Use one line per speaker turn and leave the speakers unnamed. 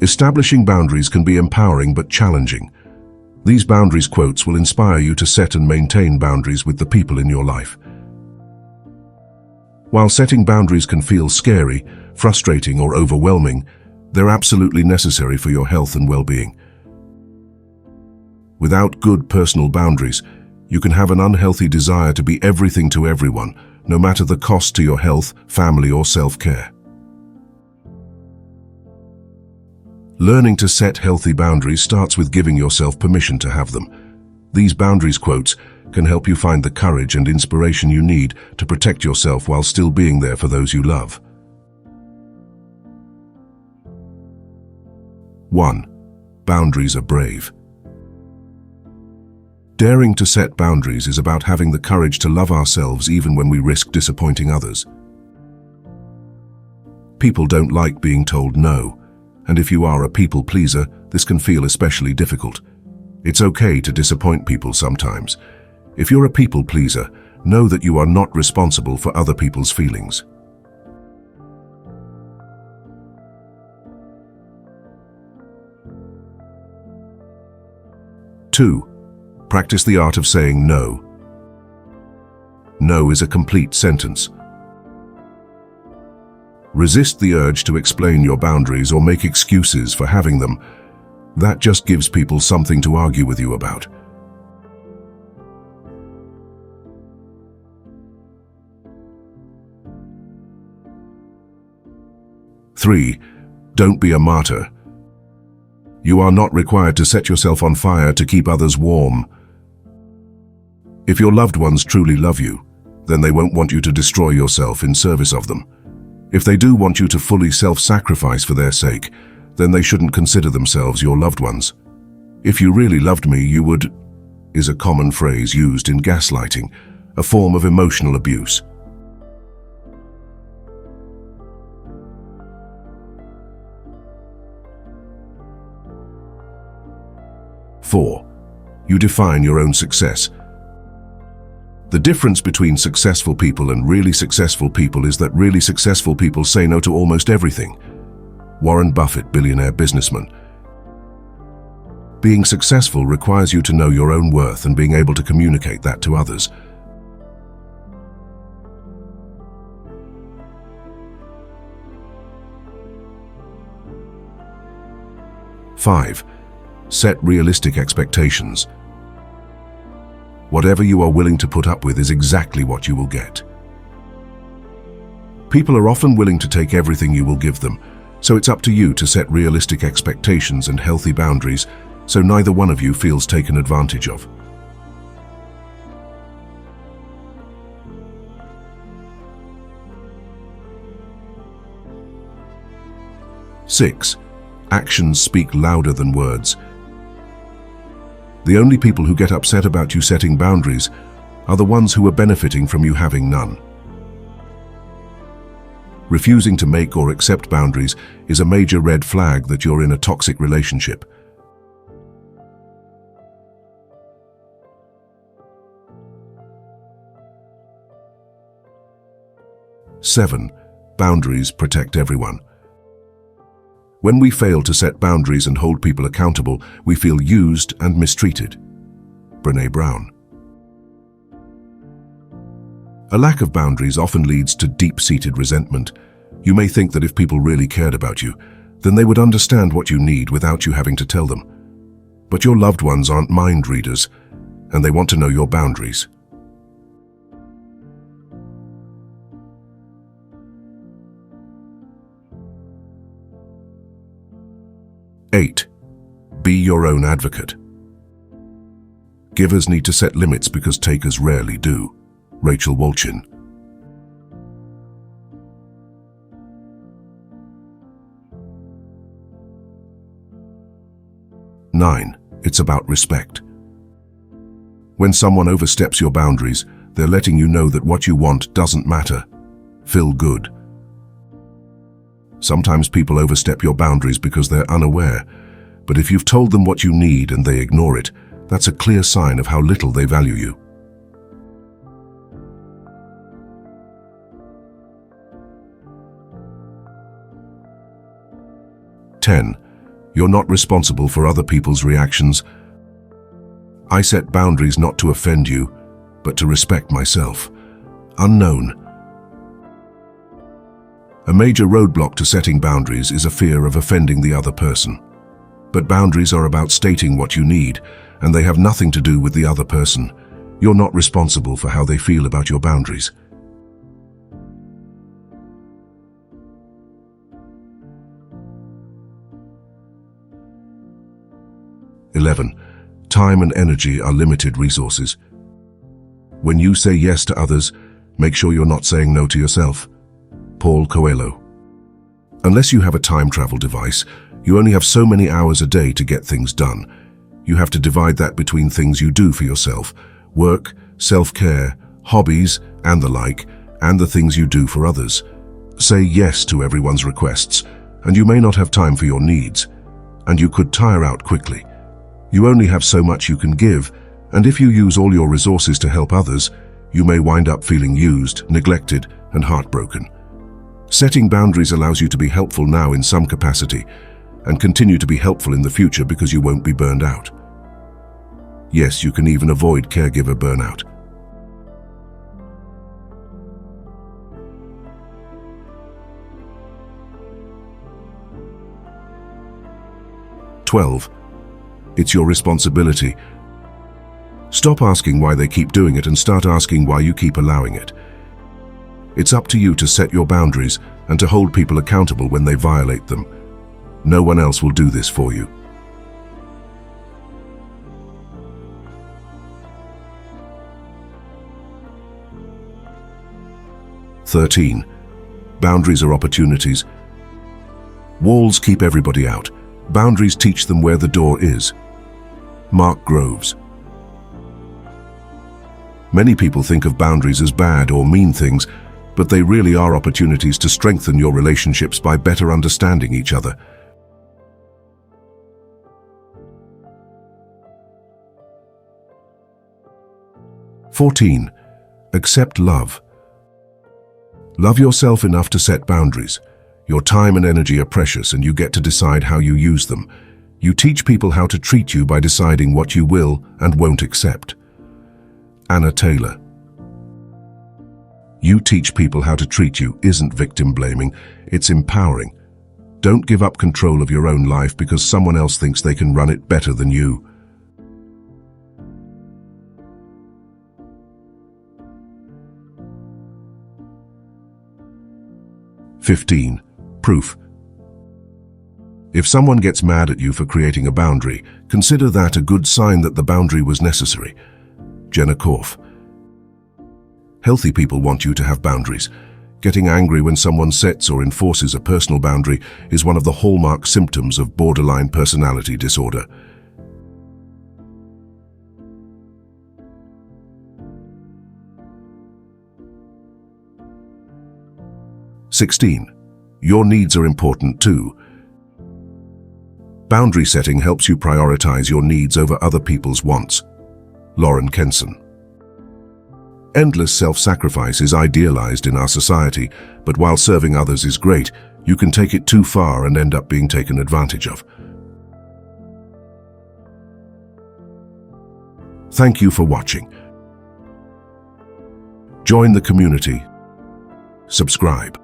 Establishing boundaries can be empowering but challenging. These boundaries quotes will inspire you to set and maintain boundaries with the people in your life. While setting boundaries can feel scary, frustrating, or overwhelming, they're absolutely necessary for your health and well-being. Without good personal boundaries, you can have an unhealthy desire to be everything to everyone, no matter the cost to your health, family, or self-care. Learning to set healthy boundaries starts with giving yourself permission to have them. These boundaries quotes can help you find the courage and inspiration you need to protect yourself while still being there for those you love. 1. Boundaries are brave. Daring to set boundaries is about having the courage to love ourselves even when we risk disappointing others. People don't like being told no, and if you are a people pleaser, this can feel especially difficult. It's okay to disappoint people sometimes. If you're a people pleaser, know that you are not responsible for other people's feelings. 2. Practice the art of saying no. No is a complete sentence. Resist the urge to explain your boundaries or make excuses for having them. That just gives people something to argue with you about. 3. Don't be a martyr. You are not required to set yourself on fire to keep others warm. If your loved ones truly love you, then they won't want you to destroy yourself in service of them. If they do want you to fully self-sacrifice for their sake, then they shouldn't consider themselves your loved ones. If you really loved me, you would, is a common phrase used in gaslighting, a form of emotional abuse. 4. You define your own success. The difference between successful people and really successful people is that really successful people say no to almost everything. Warren Buffett, billionaire businessman. Being successful requires you to know your own worth and being able to communicate that to others. 5. Set realistic expectations. Whatever you are willing to put up with is exactly what you will get. People are often willing to take everything you will give them, so it's up to you to set realistic expectations and healthy boundaries so neither one of you feels taken advantage of. 6. Actions speak louder than words. The only people who get upset about you setting boundaries are the ones who are benefiting from you having none. Refusing to make or accept boundaries is a major red flag that you're in a toxic relationship. 7. Boundaries protect everyone. When we fail to set boundaries and hold people accountable, we feel used and mistreated. Brené Brown. A lack of boundaries often leads to deep-seated resentment. You may think that if people really cared about you, then they would understand what you need without you having to tell them. But your loved ones aren't mind readers, and they want to know your boundaries. 8. Be your own advocate. Givers need to set limits because takers rarely do. Rachel Wolchin. 9. It's about respect. When someone oversteps your boundaries, they're letting you know that what you want doesn't matter. Phil Good. Sometimes people overstep your boundaries because they're unaware, but if you've told them what you need and they ignore it, that's a clear sign of how little they value you. 10. You're not responsible for other people's reactions. I set boundaries not to offend you, but to respect myself. Unknown. A major roadblock to setting boundaries is a fear of offending the other person. But boundaries are about stating what you need, and they have nothing to do with the other person. You're not responsible for how they feel about your boundaries. (11) Time and energy are limited resources. When you say yes to others, make sure you're not saying no to yourself. Paul Coelho. Unless you have a time travel device, you only have so many hours a day to get things done. You have to divide that between things you do for yourself, work, self-care, hobbies, and the like, and the things you do for others. Say yes to everyone's requests, and you may not have time for your needs, and you could tire out quickly. You only have so much you can give, and if you use all your resources to help others, you may wind up feeling used, neglected, and heartbroken. Setting boundaries allows you to be helpful now in some capacity, and continue to be helpful in the future because you won't be burned out. Yes, you can even avoid caregiver burnout. (12) It's your responsibility. Stop asking why they keep doing it and start asking why you keep allowing it. It's up to you to set your boundaries and to hold people accountable when they violate them. No one else will do this for you. (13) Boundaries are opportunities. Walls keep everybody out. Boundaries teach them where the door is. Mark Groves. Many people think of boundaries as bad or mean things, but they really are opportunities to strengthen your relationships by better understanding each other. (14) Accept love. Love yourself enough to set boundaries. Your time and energy are precious, and you get to decide how you use them. You teach people how to treat you by deciding what you will and won't accept. Anna Taylor. You teach people how to treat you isn't victim blaming, it's empowering. Don't give up control of your own life because someone else thinks they can run it better than you. (15) Proof. If someone gets mad at you for creating a boundary, consider that a good sign that the boundary was necessary. Jenna Korf. Healthy people want you to have boundaries. Getting angry when someone sets or enforces a personal boundary is one of the hallmark symptoms of borderline personality disorder. (16) Your needs are important too. Boundary setting helps you prioritize your needs over other people's wants. Lauren Kenson. Endless self-sacrifice is idealized in our society, but while serving others is great, you can take it too far and end up being taken advantage of. Thank you for watching. Join the community. Subscribe.